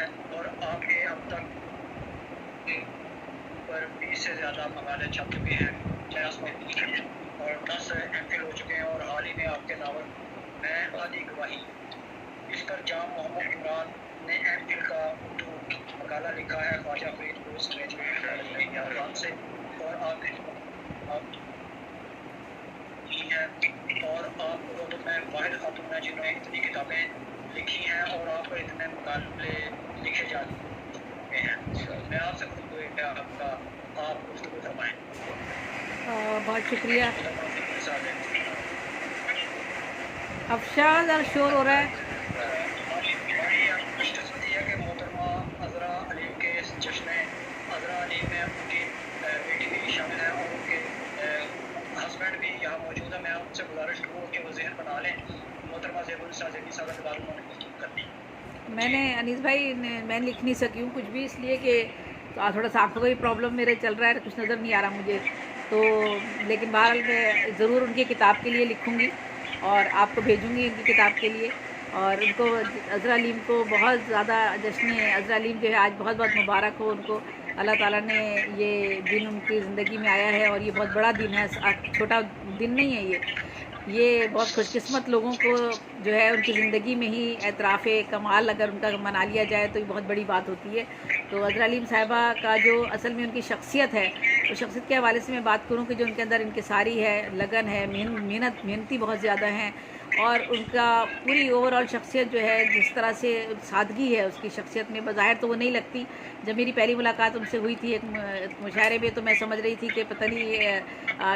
ہے اور آپ کے اب تک پر 20 سے زیادہ مقالے چھپ چکے ہیں اور 10 MPhil ہو چکے ہیں اور حال ہی میں آپ کے ناول میں آدھی گواہی اس پر جام محمد عمران نے MPhil کا اردو مقالہ لکھا ہے خواجہ فرید کوس گریجویٹ سے اور آپ اردو میں واحد خاتون ہیں جنہوں نے اتنی کتابیں لکھی ہیں اور آپ کو اتنے مقالے لکھے جا چکے ہیں. میں آپ سے گفتگو ہے آپ کا آپ گفتگو فرمائیں. بہت شکریہ. افشاز اور شور ہو رہا ہے. ہماری خوشقسمتی ہے کہ محترمہ عذرا علیم کے اس جشن عذرا علیم میں ان کی بیٹی بھی شامل ہے اور ان کے ہسبینڈ بھی یہاں موجود ہے. میں آپ سے گزارش کروں کہ وہ ذہن بنا لیں. محترمہ زیب النساء زیبی صاحبہ کے بارے میں گفتگو کرنی. میں نے انیس بھائی میں لکھ نہیں سکی ہوں کچھ بھی، اس لیے کہ تھوڑا سا آنکھوں کا بھی پرابلم میرے چل رہا ہے، کچھ نظر نہیں آ رہا مجھے تو، لیکن بہرحال میں ضرور ان کی کتاب کے لیے لکھوں گی اور آپ کو بھیجوں گی ان کی کتاب کے لیے. اور ان کو عذرا علیم کو بہت زیادہ جشن عذرا علیم جو ہے آج بہت بہت مبارک ہو ان کو. اللہ تعالیٰ نے یہ دن ان کی زندگی میں آیا ہے اور یہ بہت بڑا دن ہے، چھوٹا دن نہیں ہے یہ بہت خوش قسمت لوگوں کو جو ہے ان کی زندگی میں ہی اعتراف کمال اگر ان کا منا لیا جائے تو یہ بہت بڑی بات ہوتی ہے. تو عذرا علیم صاحبہ کا جو اصل میں ان کی شخصیت ہے، اس شخصیت کے حوالے سے میں بات کروں کہ جو ان کے اندر انکساری ہے، لگن ہے، محنتی بہت زیادہ ہیں اور ان کا پوری اوور آل شخصیت جو ہے جس طرح سے سادگی ہے اس کی شخصیت میں، بظاہر تو وہ نہیں لگتی. جب میری پہلی ملاقات ان سے ہوئی تھی ایک مشاعرے میں تو میں سمجھ رہی تھی کہ پتہ نہیں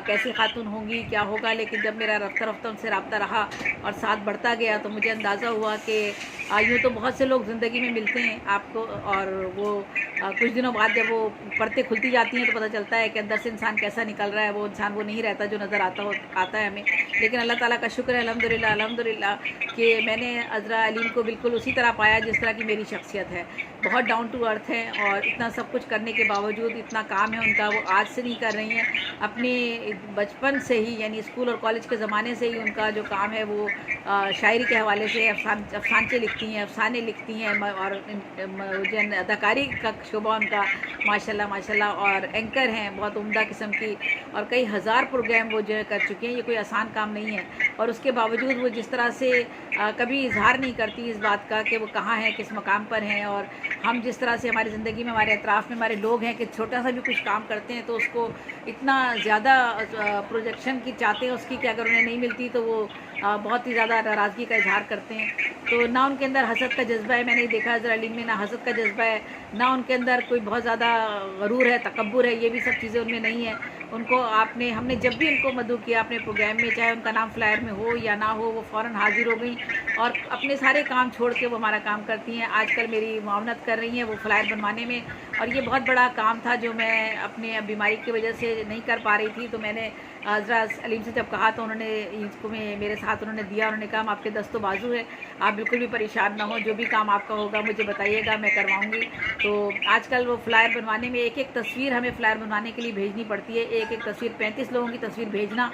کیسی خاتون ہوں گی، کیا ہوگا، لیکن جب میرا رفتہ رفتہ ان سے رابطہ رہا اور ساتھ بڑھتا گیا تو مجھے اندازہ ہوا کہ یوں تو بہت سے لوگ زندگی میں ملتے ہیں آپ کو اور وہ کچھ دنوں بعد جب وہ پرتیں کھلتی جاتی ہیں تو پتہ چلتا ہے کہ اندر سے انسان کیسا نکل رہا ہے. وہ انسان وہ نہیں رہتا جو نظر آتا ہے ہمیں. لیکن اللہ تعالیٰ کا شکر ہے الحمدللہ کہ میں نے عذرا علیم کو بالکل اسی طرح پایا جس طرح کی میری شخصیت ہے. بہت ڈاؤن ٹو ارتھ ہے اور اتنا سب کچھ کرنے کے باوجود اتنا کام ہے ان کا وہ آج سے نہیں کر رہی ہیں، اپنے بچپن سے ہی یعنی اسکول اور کالج کے زمانے سے ہی ان کا جو کام ہے وہ شاعری کے حوالے سے افسانچے لکھتی ہیں، افسانے لکھتی ہیں اور جو اداکاری کا شعبہ ان کا ماشاءاللہ اور اینکر ہیں بہت عمدہ قسم کی اور کئی ہزار پروگرام وہ جو ہے کر چکی ہیں. یہ کوئی آسان کام نہیں ہے اور اس کے باوجود وہ جس طرح سے کبھی اظہار نہیں کرتی اس بات کا کہ وہ کہاں ہیں، کس مقام پر ہیں. اور ہم جس طرح سے ہماری زندگی میں ہمارے اطراف میں ہمارے لوگ ہیں کہ چھوٹا سا بھی کچھ کام کرتے ہیں تو اس کو اتنا زیادہ پروجیکشن کی چاہتے ہیں اس کی کہ اگر انہیں نہیں ملتی تو وہ بہت ہی زیادہ ناراضگی کا اظہار کرتے ہیں. تو نہ ان کے اندر حسد کا جذبہ ہے، میں نے دیکھا عذرا علیم میں نہ حسد کا جذبہ ہے، نہ ان کے اندر کوئی بہت زیادہ غرور ہے، تکبر ہے، یہ بھی سب چیزیں ان میں نہیں ہیں. ان کو ہم نے جب بھی ان کو مدعو کیا اپنے پروگرام میں، چاہے ان کا نام فلائر میں ہو یا نہ ہو، وہ فوراً حاضر ہو گئیں اور اپنے سارے کام چھوڑ کے وہ ہمارا کام کرتی ہیں. آج کل میری معاونت کر رہی ہیں وہ فلائر بنوانے میں اور یہ بہت بڑا کام تھا جو میں اپنے بیماری کی وجہ سے نہیں کر پا رہی تھی. تو میں نے عذرا علیم سے جب کہا تو انہوں نے اس کو میرے ساتھ انہوں نے دیا، انہوں نے کہا آپ کے دست و بازو ہے، آپ بالکل بھی پریشان نہ ہو، جو بھی کام آپ کا ہوگا مجھے بتائیے گا، میں کرواؤں گی. تو آج کل وہ فلائر بنوانے میں ایک تصویر ہمیں فلائر بنوانے کے لیے بھیجنی پڑتی ہے، ایک تصویر 35 لوگوں کی تصویر بھیجنا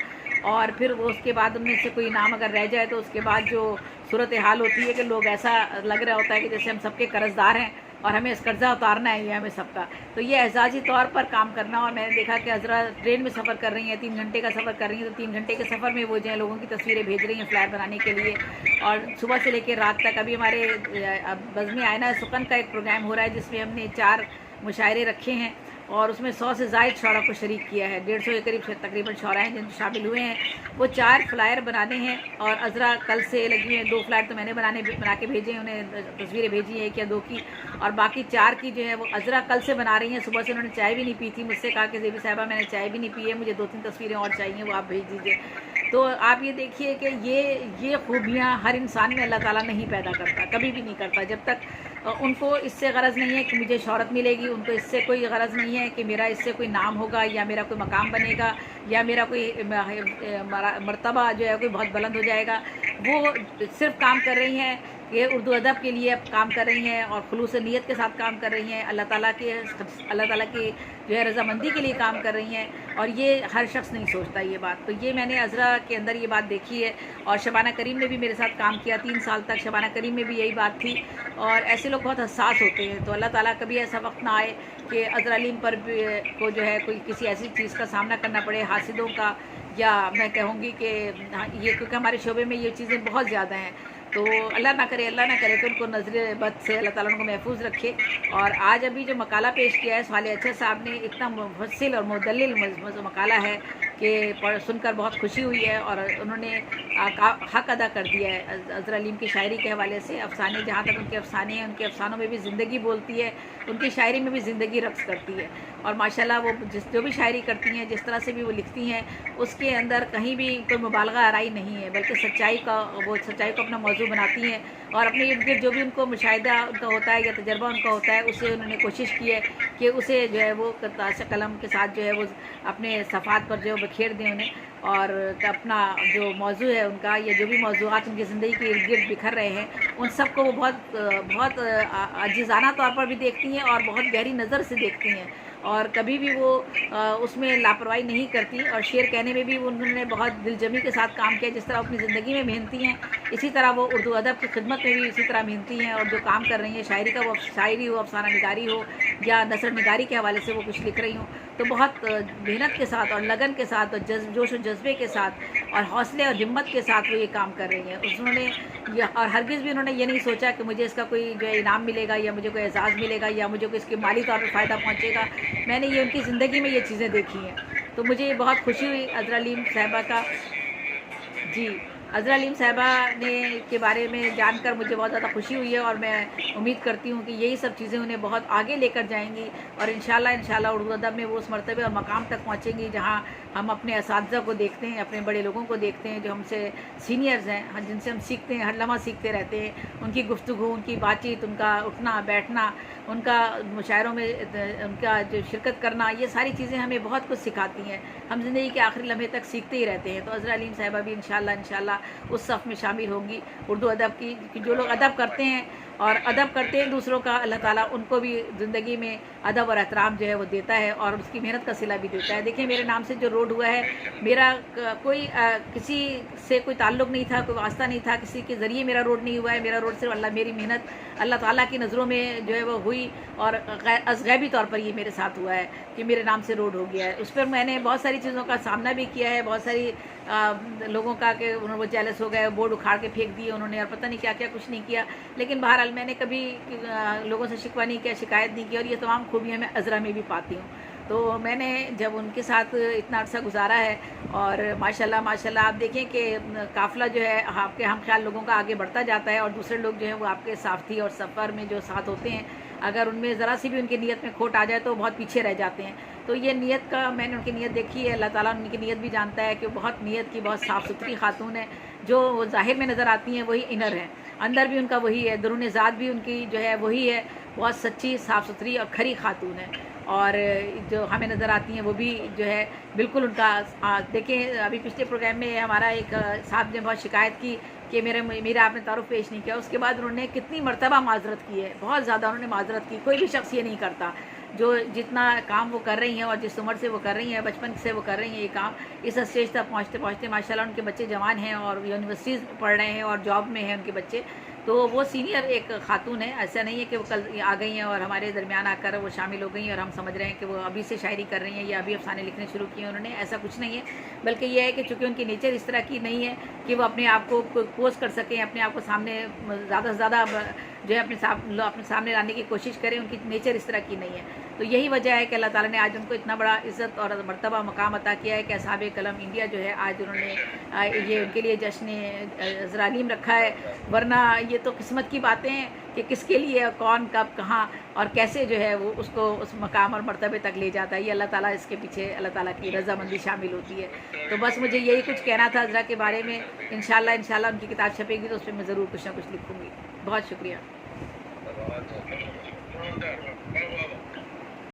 اور پھر وہ اس کے بعد ان میں سے کوئی نام اگر رہ جائے تو اس کے بعد جو صورتحال ہوتی ہے کہ لوگ ایسا لگ رہا ہوتا ہے کہ جیسے ہم سب کے قرض دار ہیں اور ہمیں اس قرضہ اتارنا ہے یہ ہمیں سب کا. تو یہ اعزازی طور پر کام کرنا. اور میں نے دیکھا کہ عذرا ٹرین میں سفر کر رہی ہیں، 3 گھنٹے کا سفر کر رہی ہیں، تو 3 گھنٹے کے سفر میں وہ جو ہے لوگوں کی تصویریں بھیج رہی ہیں فلائر بنانے کے لیے اور صبح سے لے کے رات تک. ابھی ہمارے بزم آئینہ سخن کا ایک پروگرام ہو رہا ہے جس میں ہم نے 4 مشاعرے رکھے ہیں اور اس میں 100 سے زائد شعراء کو شریک کیا ہے. 150 کے قریب تقریباً شعراء ہیں جن شامل ہوئے ہیں. وہ 4 فلائر بنانے ہیں اور عذرا کل سے لگی ہیں. 2 فلائر تو میں نے بنا کے بھیجے ہیں، انہیں تصویریں بھیجی ہیں 1 یا 2 کی اور باقی 4 کی جو ہے وہ عذرا کل سے بنا رہی ہیں. صبح سے انہوں نے چائے بھی نہیں پی تھی، مجھ سے کہا کہ زیبی صاحبہ میں نے چائے بھی نہیں پی ہے، مجھے 2-3 تصویریں اور چاہیے، وہ آپ بھیج دیجیے. تو آپ یہ دیکھیے کہ یہ خوبیاں ہر انسان میں اللہ تعالیٰ نہیں پیدا کرتا، کبھی بھی نہیں کرتا. جب تک ان کو اس سے غرض نہیں ہے کہ مجھے شہرت ملے گی، ان کو اس سے کوئی غرض نہیں ہے کہ میرا اس سے کوئی نام ہوگا یا میرا کوئی مقام بنے گا یا میرا کوئی مرتبہ جو ہے کوئی بہت بلند ہو جائے گا. وہ صرف کام کر رہی ہیں ये उर्दू अदब के लिए अब काम कर रही हैं और खुलूस नीयत के साथ काम कर रही हैं, अल्लाह ताला की जो है रज़ामंदी के लिए काम कर रही हैं, और ये हर शख्स नहीं सोचता ये बात। तो ये मैंने अज़रा के अंदर ये बात देखी है, और शबाना करीम ने भी मेरे साथ काम किया 3 साल तक। शबाना करीम में भी यही बात थी, और ऐसे लोग बहुत हसास होते हैं। तो अल्लाह ताला कभी ऐसा वक्त ना आए कि अज़रा अलीम पर को जो है कोई किसी ऐसी चीज़ का सामना करना पड़े, हासिदों का, या मैं कहूँगी कि ये, क्योंकि हमारे शोबे में ये चीज़ें बहुत ज़्यादा हैं। तो अल्लाह ना करे कि उनको नज़र बद से अल्लाह ताला उनको महफूज रखे। और आज अभी जो मकाला पेश किया है साले अच्छा साहब ने, इतना मुफस्सिल और मुदल्लिल मकाला है कि सुनकर बहुत खुशी हुई है, और उन्होंने हक अदा कर दिया है अज़रा अलीम की शायरी के हवाले से। अफ़साने, जहाँ तक उनके अफ़साने हैं, उनके अफ़सानों में भी ज़िंदगी बोलती है, उनकी शायरी में भी ज़िंदगी रक़्स करती है। और माशाल्लाह वो जो भी शायरी करती हैं, जिस तरह से भी वो लिखती हैं, उसके अंदर कहीं भी कोई मुबालगा आराई नहीं है, बल्कि सच्चाई को अपना मौजू बनाती हैं, और अपने इर्द गिर्द जो भी उनको मुशाहिदा उनका होता है या तजर्बा उनका होता है, उसे उन्होंने कोशिश की है कि उसे जो है वो कलम के साथ जो है वो अपने सफ़ात पर जो बिखेर दें उन्हें, और अपना जो मौजू है उनका, या जो भी मौजूआत उनकी ज़िंदगी के इर्द गिर्द बिखर रहे हैं, उन सब को वो बहुत अजीज़ाना तौर पर भी देखती हैं और बहुत गहरी नज़र से देखती हैं, और कभी भी वो उसमें लापरवाही नहीं करती। और शेर कहने में भी उन्होंने बहुत दिलजमी के साथ काम किया। जिस तरह अपनी ज़िंदगी में मेहनती हैं, इसी तरह वो उर्दू अदब की खिदमत में भी इसी तरह मेहनती हैं, और जो काम कर रही हैं, शायरी हो, अफसाना निगारी हो, या नसर निगारी के हवाले से वो कुछ लिख रही हूँ, तो बहुत मेहनत के साथ और लगन के साथ और जोश और जज्बे के साथ और हौसले और हिम्मत के साथ वो ये काम कर रही हैं। उन्होंने और हरगिज़ भी उन्होंने ये नहीं सोचा कि मुझे इसका कोई जो है इनाम मिलेगा, या मुझे कोई एजाज़ मिलेगा, या मुझे कोई इसके माली तौर पर फ़ायदा पहुँचेगा। मैंने ये उनकी ज़िंदगी में ये चीज़ें देखी हैं, तो मुझे बहुत खुशी हुई अज़रा अलीम साहिबा का। जी, अज़रा अलीम साहिबा ने के बारे में जानकर मुझे बहुत ज़्यादा खुशी हुई है, और मैं उम्मीद करती हूँ कि यही सब चीज़ें उन्हें बहुत आगे लेकर जाएंगी, और इंशाल्लाह उर्दू अदब में वो उस मर्तबे और मकाम तक पहुँचेंगी जहाँ हम अपने असातिज़ा को देखते हैं, अपने बड़े लोगों को देखते हैं जो हमसे सीनियर्स हैं, जिनसे हम सीखते हैं, हर लम्हा सीखते रहते हैं। उनकी गुफ्तगू, उनकी बातचीत, उनका उठना बैठना, उनका मुशायरों में उनका जो शिरकत करना, ये सारी चीज़ें हमें बहुत कुछ सिखाती हैं। हम ज़िंदगी के आखिरी लम्हे तक सीखते ही रहते हैं। तो अज़रा अलीम साहिबा भी इंशाल्लाह उस सफ़ में शामिल होंगी उर्दू अदब की, कि जो लोग अदब करते हैं और अदब करते हैं दूसरों का, अल्लाह ताला उनको भी ज़िंदगी में अदब और एहतराम जो है वो देता है, और उसकी मेहनत का सिला भी देता है। देखिए, मेरे नाम से जो रोड हुआ है, मेरा कोई किसी से कोई ताल्लुक़ नहीं था, कोई वास्ता नहीं था, किसी के ज़रिए मेरा रोड नहीं हुआ है। मेरा रोड सिर्फ मेरी मेहनत अल्लाह ताला की नज़रों में जो है वो हुई, और गैबी तौर पर ये मेरे साथ हुआ है कि मेरे नाम से रोड हो गया है। उस पर मैंने बहुत सारी चीज़ों का सामना भी किया है, बहुत सारी लोगों का कि उन्होंने वो जेलस हो गए, बोर्ड उखाड़ के फेंक दिए उन्होंने, और पता नहीं क्या क्या कुछ नहीं किया। लेकिन बहरहाल मैंने कभी लोगों से शिकवा नहीं किया, शिकायत नहीं की, और ये तमाम खूबियाँ मैं अज़रा में भी पाती हूँ। तो मैंने जब उनके साथ इतना अर्सा गुजारा है, और माशाल्लाह आप देखें कि काफ़िला जो है आपके हम ख्याल लोगों का आगे बढ़ता जाता है, और दूसरे लोग जो हैं वो आपके साथी और सफ़र में जो साथ होते हैं, अगर उनमें ज़रा सी भी उनकी नीयत में खोट आ जाए तो बहुत पीछे रह जाते हैं। तो ये नीयत का, मैंने उनकी नीयत देखी है, अल्लाह ताला उनकी नीयत भी जानता है कि वो बहुत नीयत की बहुत साफ़ सुथरी खातून है। जो ज़ाहिर में नज़र आती हैं वही इनर है, अंदर भी उनका वही है, दरून ज़ात भी उनकी जो है वही है, बहुत सच्ची, साफ़ सुथरी और खरी खातून है। और जो हमें नज़र आती हैं वो भी जो है बिल्कुल उनका देखें, अभी पिछले प्रोग्राम में हमारा एक साहब ने बहुत शिकायत की कि मेरा आपने तारुफ पेश नहीं किया। उसके बाद उन्होंने कितनी मरतबा माजरत की है, बहुत ज़्यादा उन्होंने माजरत की। कोई भी शख्स ये नहीं करता, जो जितना काम वो कर रही हैं और जिस उम्र से वो कर रही हैं, बचपन से वो कर रही हैं ये काम, इस स्टेज तक पहुँचते पहुँचते माशाल्लाह उनके बच्चे जवान हैं और यूनिवर्सिटीज़ पढ़ रहे हैं और जॉब में हैं उनके बच्चे। तो वो सीनियर एक खातून है, ऐसा नहीं है कि वो कल आ गई हैं और हमारे दरमियान आकर वो शामिल हो गई हैं और हम समझ रहे हैं कि वो अभी से शायरी कर रही हैं या अभी अफसाने लिखने शुरू किए हैं उन्होंने, ऐसा कुछ नहीं है। बल्कि ये है कि चूँकि उनकी नेचर इस तरह की नहीं है कि वो अपने आप को पोज कर सकें, अपने आप को सामने ज़्यादा से ज़्यादा जो है अपने सामने लाने की कोशिश करें, उनकी नेचर इस तरह की नहीं है। तो यही वजह है कि अल्लाह ताला ने आज उनको इतना बड़ा इज़्ज़त और मर्तबा मकाम अता किया है कि असहाबे कलम इंडिया जो है आज उन्होंने ये उनके लिए जश्न अज़रा अलीम रखा है। वरना ये तो किस्मत की बातें हैं कि किसके लिए कौन कब कहाँ और कैसे जो है वो उसको उस मकाम और मर्तबे तक ले जाता है। ये अल्लाह ताला, इसके पीछे अल्लाह ताला की रज़ामंदी शामिल होती है। तो बस मुझे यही कुछ कहना था अज़रा के बारे में। इंशाल्लाह उनकी किताब छपेगी तो उस पर मैं ज़रूर कुछ ना कुछ लिखूँगी। बहुत शुक्रिया।